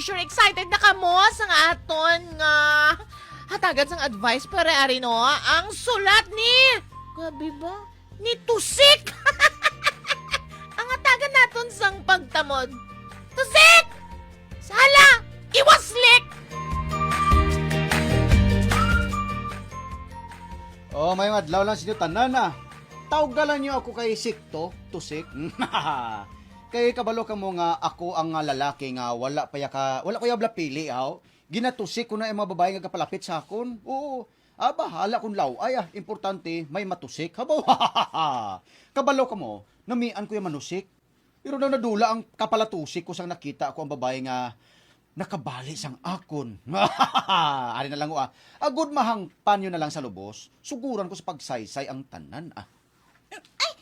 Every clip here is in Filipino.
sure excited na kamo sa nga aton nga hatagan sang advice para ari no, ang sulat ni gabi ba? Ni Tusik. Ang hatagan naton sang pagtamod. Tusik! Sala! Iwaslik! Oh, may adlaw lang sinyo tanan na. Tawgalan niyo ako kay Sikto, Tusik. Kay kabalo ka mo nga ako ang lalaki nga wala ko yabla pili aw. Ginatusik ko na ang mga babae nga kapalapit sa akon. Oo. Bahala kung law. Importante may matusik. Habaw. Kabalo ka mo, namian ko yung manusik. Pero na nadula ang kapalatusik ko sang nakita ko ang babae nga nakabali sang akon. Ari na lang ko agud mahang panyo na lang sa lubos. Suguran ko sa pagsaysay ang tanan Ay,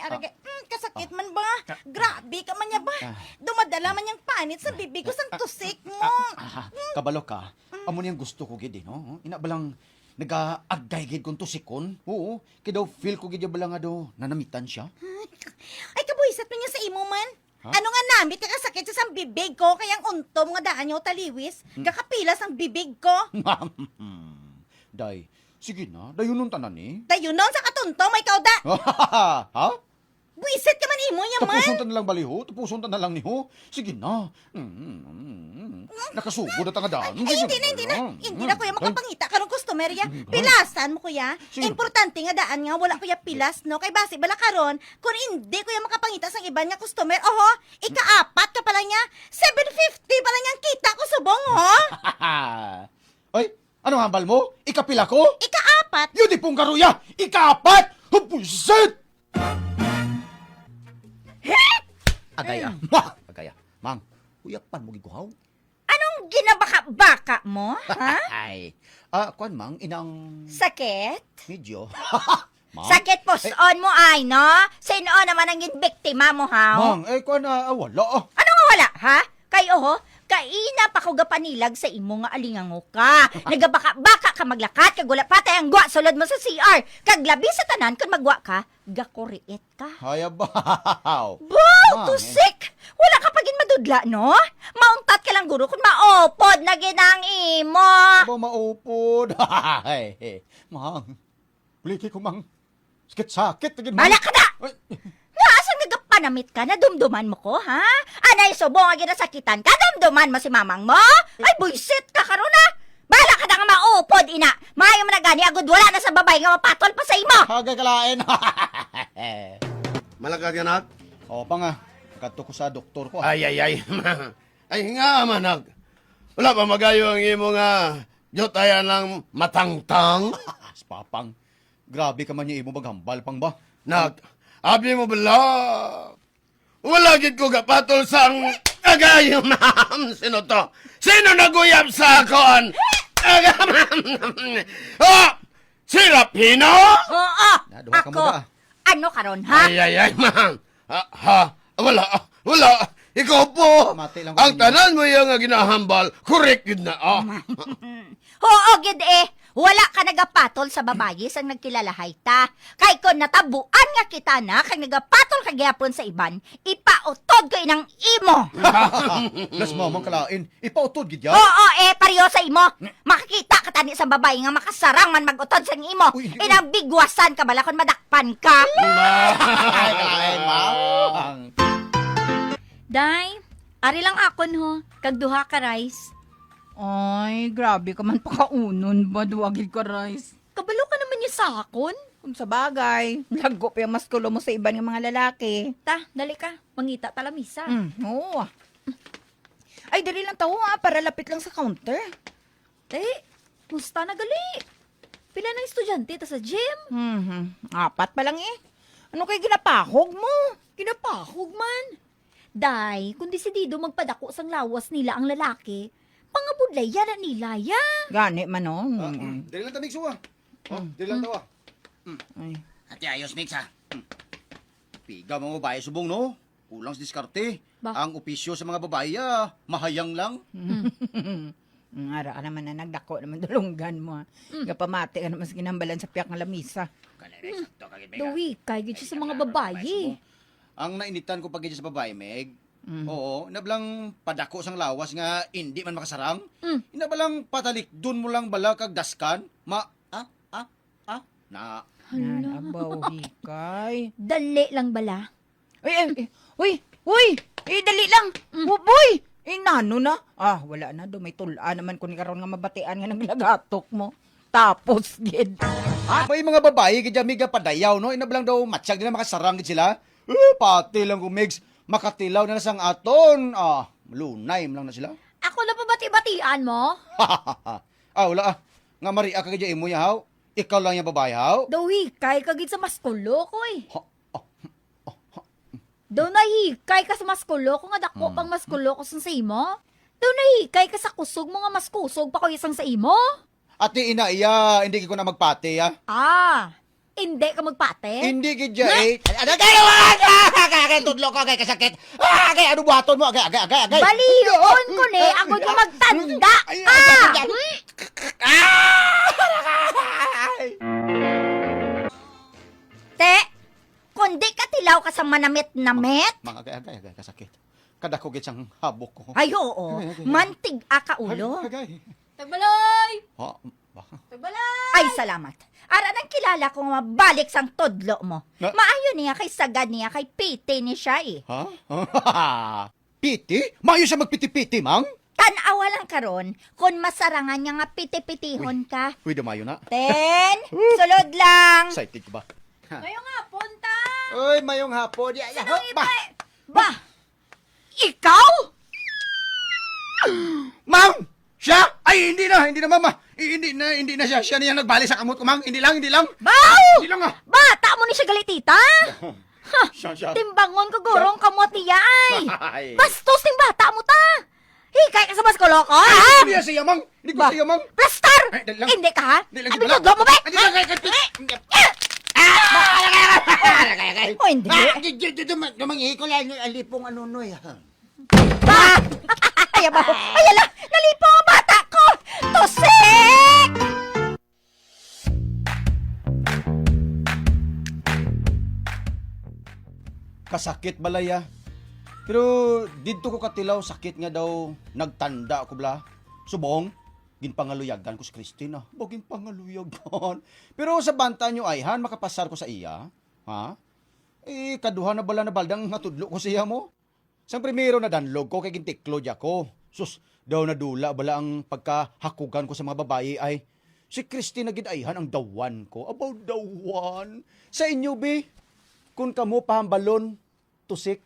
aragay. Kasakit man ba? Grabe ka man niya ba? Dumadala man yung panit sa bibig ko sang tusik mo. Kabalo ka. Amo niyang gusto ko gid no. Ina balang nagaagay gid kung tusikon. Oo. Kaya daw feel ko gid balang nga daw nanamitan siya. Ay, kabuisat man niya sa imo man. Ha? Ano nga namit ka kasakit sa sang bibig ko, kayang untom nga daan niyo taliwis, gakapilas ang bibig ko. Day, sige na. Dayon nun tanan eh. Dayon nun sa katunto, may kauda. Ha? Buisit ka man imo niya man. Tapuson ta na lang baliho? Tapuson ta na lang niho? Sige na. Nakasugod na tangadaan. Ay, hindi na kuya makapangita karong customer ya. Pilasan mo kuya. Sige. Importante nga daan nga wala kuya pilas no kay base bala karon kung hindi kuya makapangita sang iba nga customer. Oho, ikaapat ka pala niya. 750 pala niyang kita ko subong ho. Ay, ano hambal mo? Ikapila ko? Ikaapat. Yun di pong karuya! Ikaapat! Hupuset! Agaya. Agaya. Mang, uyapan mo giguhaw. Anong ginabaka-baka mo? Ha? Ay. Kuan mang, inang Sakit? medyo. Mang? Sakit puson mo ay no? Sino naman ang biktima mo ha? Mang, kuan wala. Ano nga wala, ha? Kayo ho, kaina pa ko gapanilag sa imo nga alingango ka. Nagabaka-baka ka maglakat, kag wala patay ang gwa sulod mo sa CR. Kag labi sa tanan, kung magwa ka, gakuriit ka. Hayabaw. Wow, Mang, tusik! Wala ka pagin madudla, no? Mauntat ka lang guro kung maopod na ginang imo. Aba maupod. Ay, mang. Pliki ko mang. Sakit. Bala ka na! Nga, asang nagapanamit ka na dumduman mo ko, ha? Anay, subong nga ginasakitan ka, dumduman mo si mamang mo? Ay, buisit ka karon na! Bala ka na nga maupod, ina! Mayo mo na gani, agud wala na sa babae nga mapatol pa sa imo! Hagay kalain. Malagad ka, nak? O pa nga. Kato ko sa doktor ko. Ay. Ay, nga, manag. Wala pa magayo ang imo nga. Jotayan lang matangtang. Papang. Grabe ka man yung imo maghambal pang ba? Nak, abi mo bala. Wala gid ko kapatol sang agayo, ma'am. Sino to? Sino naguyab sa akon? Oh! Si Rapino? Oo! Naduha ka mo Ako! ba? Ano karon, ha? Ay, ma'am. Wala. Ikaw po. Mati lang Ang ko tanan mo yung nga ginahambal, correct yun na, Oo, gid wala ka nagapatol sa babayi sang nagkilalahay ta. Kay kon natabuan nga kita na kay nagapatol ka gyapon sa iban, ipautod ko inang imo. Las mo mong kalain. Ipautod gid ya. Oo, pareho sa imo. Makikita ka tani sa babae nga makasarang man magutod sa imo. Uy, Inang bigwasan ka bala kon madakpan ka. Ay, kalain, mang. Day, ari lang akon ho, kag duha ka rice. Ay, grabe ka man pakaunon ba, duwagid ka, Rice. Kabalo ka naman niya sa akon. Kung sa bagay, lago pa yung maskulo mo sa iba ng mga lalaki. Ta, dali ka, mangita talamisa. Oo. Ay, dali lang tao para lapit lang sa counter. Musta na gali? Pila ng estudyante ta sa gym? Apat pa lang Ano kay ginapahog mo? Kinapahog man. Day, kung desidido magpadako sang lawas nila ang lalaki, pangabudlaya na nila ya. Gani man, no? Dili lang tamig suwa. Dili lang tawa. Ay. Ati ayos mix ha. Piga mga babae subong no. Kulang sa diskarte. Ba? Ang opisyo sa mga babae mahayang lang. Ara ka naman na nagdako naman dulunggan mo. Gapamati ka naman sa ginambalan sa piyak ng lamisa. Dawi, kay gid siya sa mga babayi. Ang nainitan ko pag sa babae, Meg, Oo, inabalang padako sang lawas nga hindi man makasarang. Mm. Inabalang patalik dun mo lang bala kag daskan. Na. Nan, abaw, hikay. Dali lang bala. Uy, dali lang. Boy, nano na. Wala na, do may tulaan naman ko ni karon nga mabatian nga naglagatok mo. Tapos, gid. May mga babae kaya miga padayaw, no? Inabalang daw matsyag din na makasarang gid sila. Pati lang kumigs. Makatilaw na sang aton. Lunay mo lang na sila. Ako na pa bati-batian mo? Wala Nga Maria ka kaya imo yahaw. Ikaw lang yung babae, haw? Daw hikay kagid sa maskulo ko eh. Ha, Daw nahikay ka sa maskulo ko nga dako pang maskulo ko sa imo. Daw nahikay ka sa kusog mo nga mas kusog pa ko isang sa imo. Ate ina iya, hindi ko na magpati, ha? Hindi ka magpate? Hindi kidya eh. Ano kayo? Kaya tudlo ko, kaya kasakit. Kaya ano buhaton mo? Agay. Balion ko ni, ako yung magtanda. Te, kundi ka tilaw ka sa manamit-namit. Mga agay, kasakit. Kada ko git siyang habok ko. Ay, oo. Mantig ka ulo. Agay. Tagbaloy! Baka. Tagbaloy! Ay, salamat. Ara nang kilala ko nga mabalik sang todlo mo. Na- Maayo niya kay sagad niya kay piti ni siya eh. Ha? Piti? Mayo siya magpiti-piti, mang? Tanawa lang karon kung masarangan niya nga piti-pitihon ka. Uy, damayo na. Ten, sulod lang. Excited ka ba? Kayo nga, punta! Uy, mayong hapon. Ba, ikaw? Mang! Siya? Ay, hindi na, mama. Hindi na siya. Siya niya nagbali sa kamot ko, mang. Hindi lang. Baw! Hindi lang, Bata mo ni siya galitita? Siya. Timbangon ko gurong kamot niya ay. Ay. Bastos ting bata mo ta. Hikay ka sa maskulo ko, ha? Hindi na siya, mang. Hindi ko Ba? siya, mang. Plastar! Ay, dali lang. Hindi ka, ha? Dali lang, Ano dali lang. tudlo mo ba? Hindi lang, O hindi. Dumangihiko lang ang lipong ano, noy. Ba! Ay, ba? Ay, ala! Nalipo ang bata ko! Tusik! Kasakit balaya. Pero dito ko katilaw sakit nga daw nagtanda ko bla. Subong ginpangaluyagan ko si Christine. Ginpangaluyagan. Pero sa banta nyo ayhan makapasar ko sa iya. Ha? Kaduha na bala na baldang natudlo ko siya mo. Sang primero na danlog ko kay gintiklo diya ko. Sus, daw nadula bala ang pagkahakugan ko sa mga babae ay si Christine na gidayhan ang dawan ko. About dawan. Sa inyo be, kung kamo pahambalon, tusik,